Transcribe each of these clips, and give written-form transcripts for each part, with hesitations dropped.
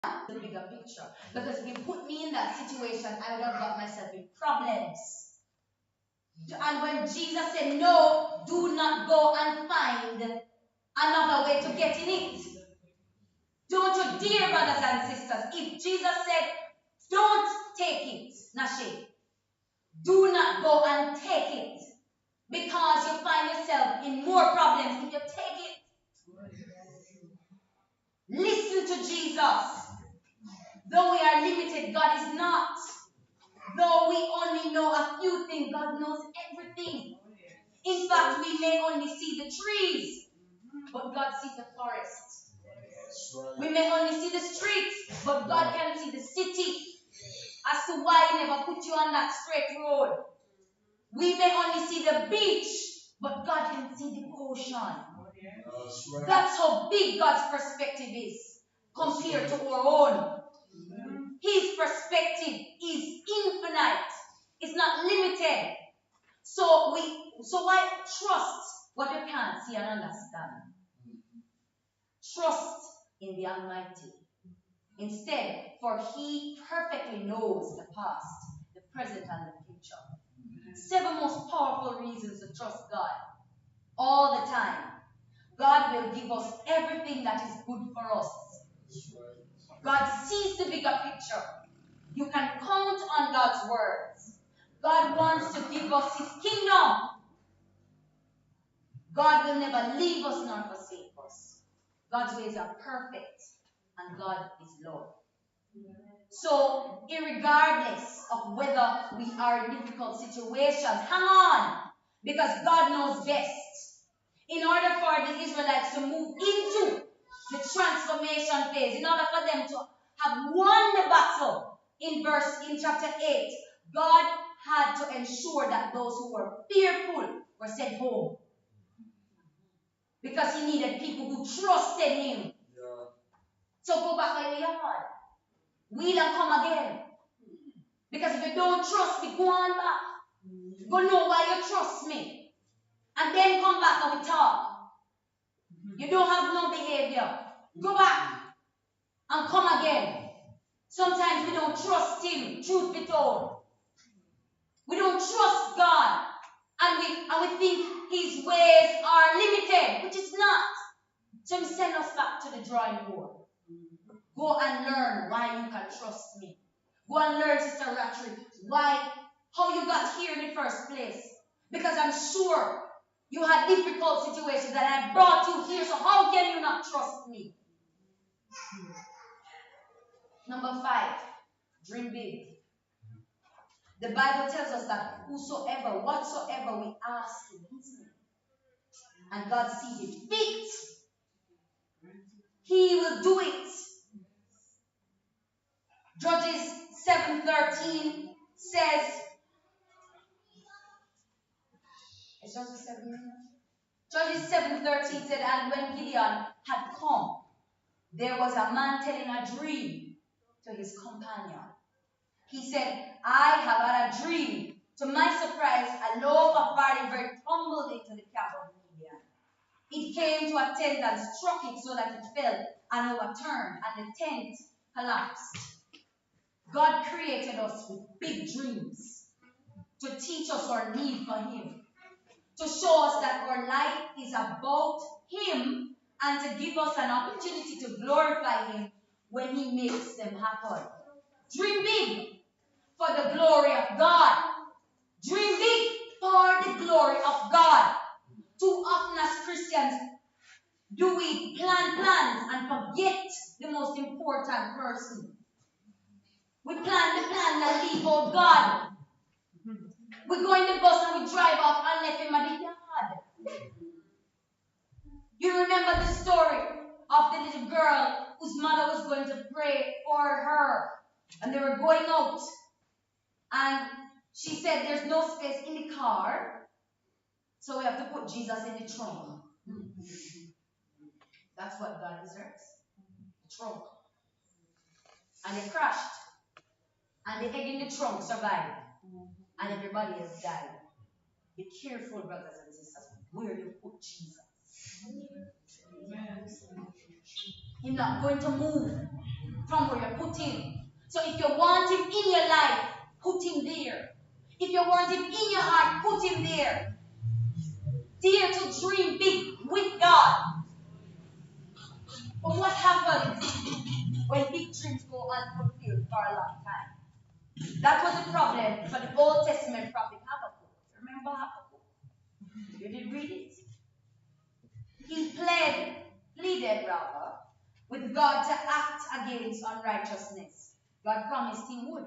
the bigger picture. Because if you put me in that situation, I would have got myself in problems. And when Jesus said, no, do not go and find another way to get in it. Don't you dare, brothers and sisters. If Jesus said, don't take it, Nashe, do not go and take it. Because you find yourself in more problems if you take it. Listen to Jesus. Though we are limited, God is not. Though we only know a few things, God knows everything. In fact, we may only see the trees, but God sees the forest. We may only see the streets, but God can see the city. As to why He never put you on that straight road. We may only see the beach, but God can see the ocean. That's how big God's perspective is compared to our own. His perspective is infinite. It's not limited. So why trust what you can't see and understand? Trust in the Almighty. Instead, for He perfectly knows the past, the present, and the future. 7 most powerful reasons to trust God all the time. God will give us everything that is good for us. God sees the bigger picture. You can count on God's words. God wants to give us His kingdom. God will never leave us nor forsake us. God's ways are perfect, and God is love. So, irregardless of whether we are in difficult situations, hang on, because God knows best. In order for the Israelites to move into the transformation phase, in order for them to have won the battle in chapter 8, God had to ensure that those who were fearful were sent home. Because He needed people who trusted Him. Yeah. So go back where you are. We'll come again. Because if you don't trust me, go on back. Go know why you trust me. And then come back and we talk. You don't have no behavior. Go back and come again. Sometimes we don't trust Him, truth be told. We don't trust God. And we think His ways are limited, which is not. So He send us back to the drawing board. Go and learn why you can trust me. Go and learn, Sister Ratri, how you got here in the first place. Because I'm sure you had difficult situations that I brought you here, so how can you not trust me? Number 5, dream big. The Bible tells us that whatsoever we ask in His name, and God sees it fit, He will do it. Judges 7:13 says, Judges 7:13 said, and when Gideon had come, there was a man telling a dream to his companion. He said, I have had a dream. To my surprise, a loaf of barley bread tumbled into the camp of Gideon. It came to a tent and struck it so that it fell and overturned, and the tent collapsed. God created us with big dreams to teach us our need for Him, to show us that our life is about Him, and to give us an opportunity to glorify Him when He makes them happen. Dream big for the glory of God. Dream big for the glory of God. Too often as Christians, do we plan plans and forget the most important person? We plan the plan that leave out God. We go in the bus and we drive off and left Him at the yard. You remember the story of the little girl whose mother was going to pray for her. And they were going out. And she said, there's no space in the car, so we have to put Jesus in the trunk. That's what God deserves. The trunk. And they crashed. And the egg in the trunk survived. And everybody else died. Be careful, brothers and sisters, where you put Jesus. He's not going to move from where you put him. So if you want him in your life, put him there. If you want him in your heart, put him there. Dare to dream big with God. But what happens when big dreams go unfulfilled for a long time? That was the problem for the Old Testament prophet Habakkuk. Remember Habakkuk? You did read it? He pleaded rather, with God to act against unrighteousness. God promised he would,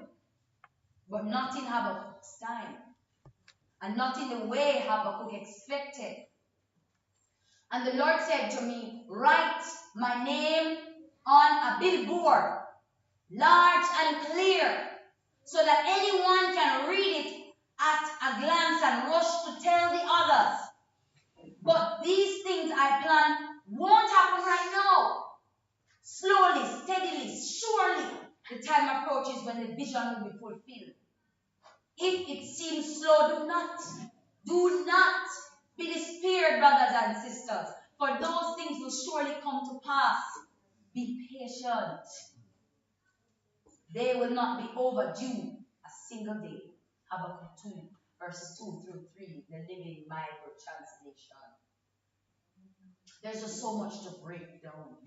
but not in Habakkuk's time, and not in the way Habakkuk expected. And the Lord said to me, write my name on a billboard, large and clear, so that anyone can read it at a glance and rush to tell the others. But these things I plan won't happen right now. Slowly, steadily, surely, the time approaches when the vision will be fulfilled. If it seems slow, do not be despaired, brothers and sisters, for those things will surely come to pass. Be patient. They will not be overdue a single day. Habakkuk 2, verses 2 through 3, the Living Bible translation. There's just so much to break down.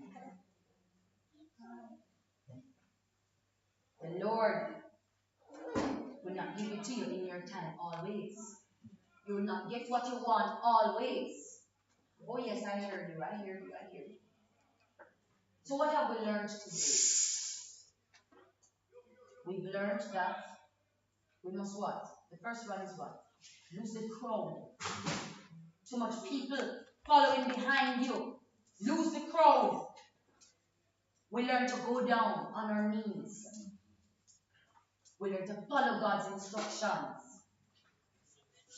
The Lord will not give it to you in your time always. You will not get what you want always. Oh yes, I heard you, I hear you, I hear you. So what have we learned today? We've learned that we must what? The first one is what? Lose the crowd. Too much people following behind you. Lose the crowd. We learn to go down on our knees. We learn to follow God's instructions.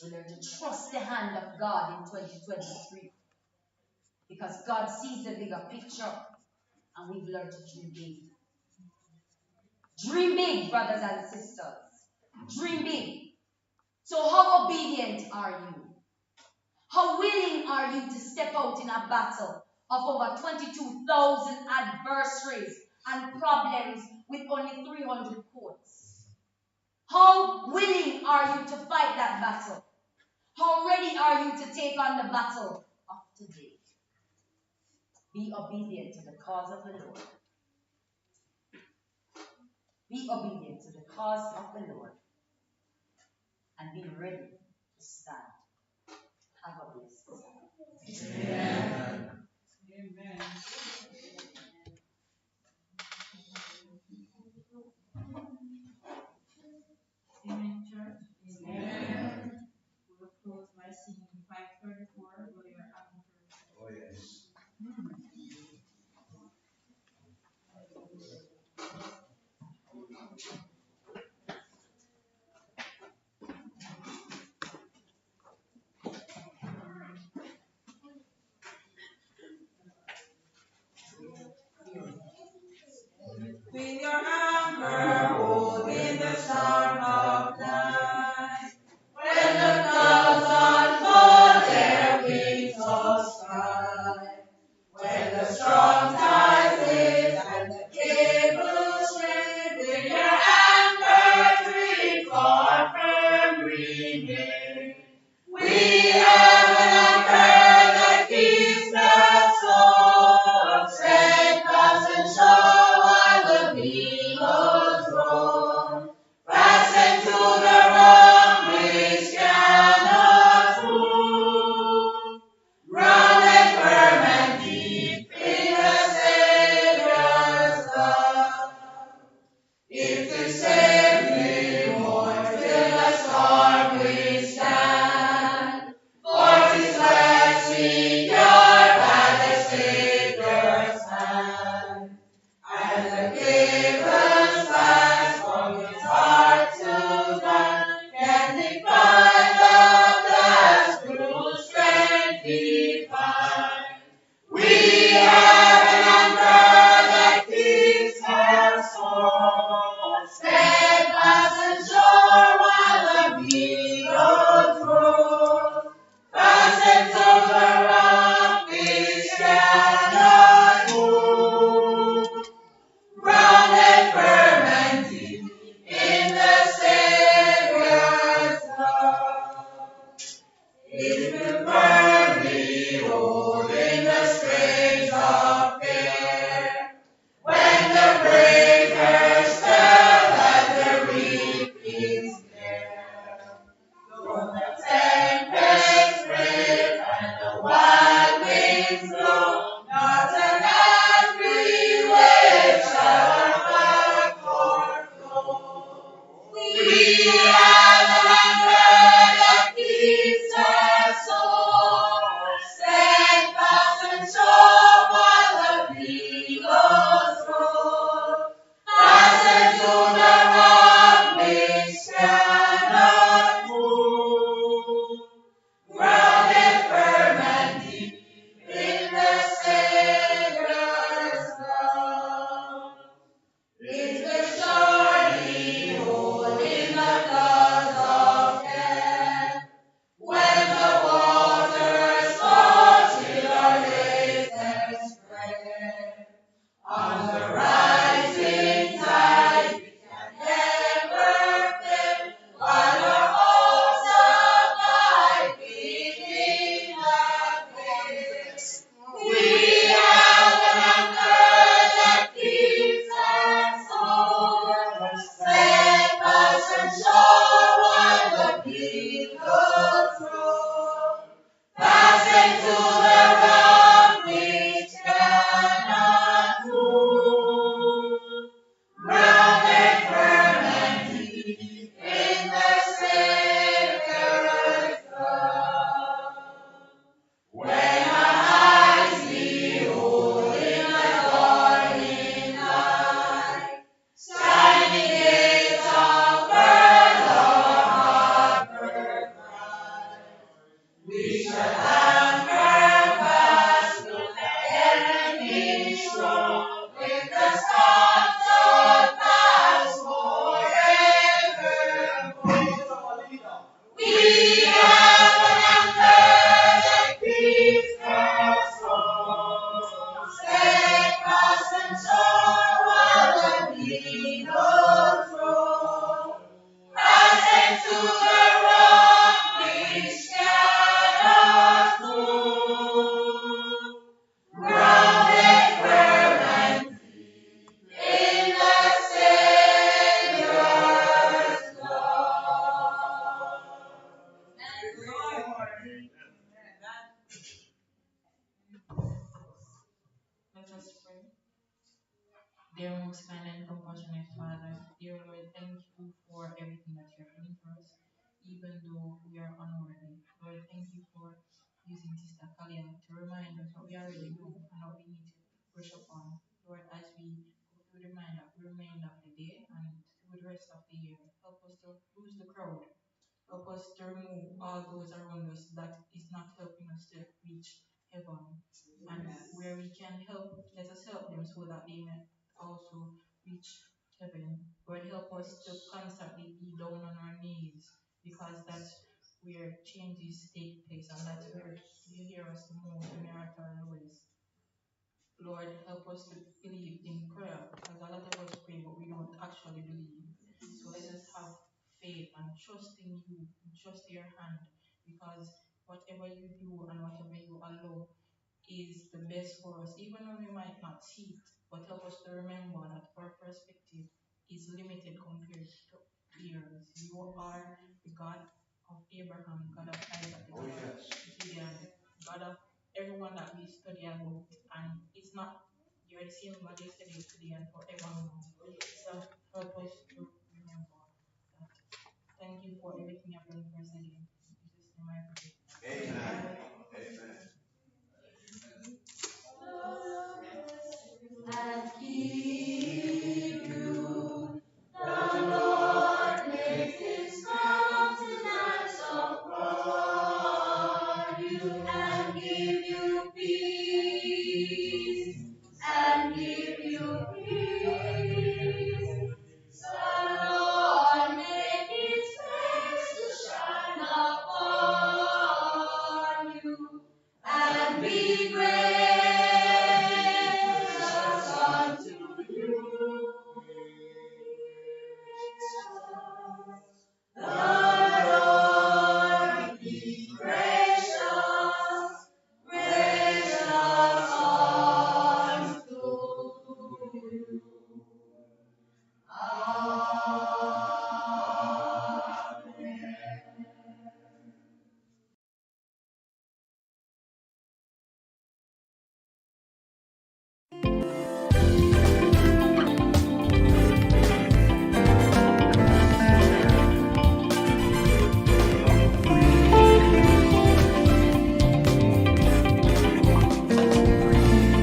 We learn to trust the hand of God in 2023. Because God sees the bigger picture. And we've learned to dream big. Dream big, brothers and sisters. Dream big. So how obedient are you? How willing are you to step out in a battle of over 22,000 adversaries and problems with only 300 courts? How willing are you to fight that battle? How ready are you to take on the battle of today? Be obedient to the cause of the Lord. Be obedient to the cause of the Lord. And be ready to stand. Have a blessed day. Amen. Amen. Amen, church. Amen. We will close by singing 534, Will Your Anchor. Oh, yes. Will your anchor hold in the storm of life? When the clouds unfold their wings of sky, when the strong tide waves and the cables strain, will your anchor drink for firm remain? We have an anchor that keeps the soul steadfast and sure while the billows roll. Fastened to the rock which cannot move, grounded firm and deep in the Savior's love. If to save me more till the storm we stand, for 'tis less secure by the Savior's hand, and the cables fast from his heart to God can defy the blast through strength divine. We have an anchor that keeps our soul steadfast and sure while the billows roll. Fastened to the rock which cannot move, grounded Let us pray. Dear most kind and compassionate Father, dear Lord, thank you for everything that you're doing for us, even though we are unworthy. Lord, thank you for using Sister Khalia to remind us what we already know and what we need to brush up on. Lord, as we go through the remainder of the day and through the rest of the year, help us to lose the crowd. Help us to remove all those around us that is not helping us to reach heaven. And where we can help, let us help them so that they may also reach heaven. Lord, help us to constantly be down on our knees because that's where changes take place and that's where you hear us the most when we are at our lowest. Lord, help us to believe in prayer because a lot of us pray but we don't actually believe. So let us have faith and trust in you, and trust your hand because whatever you do and whatever you allow is the best for us, even when we might not see it. But help us to remember that our perspective is limited compared to yours. You are the God of Abraham, God of Isaac, God of Gideon, God of everyone that we study about. And it's not, you're the same God yesterday, today, and forevermore.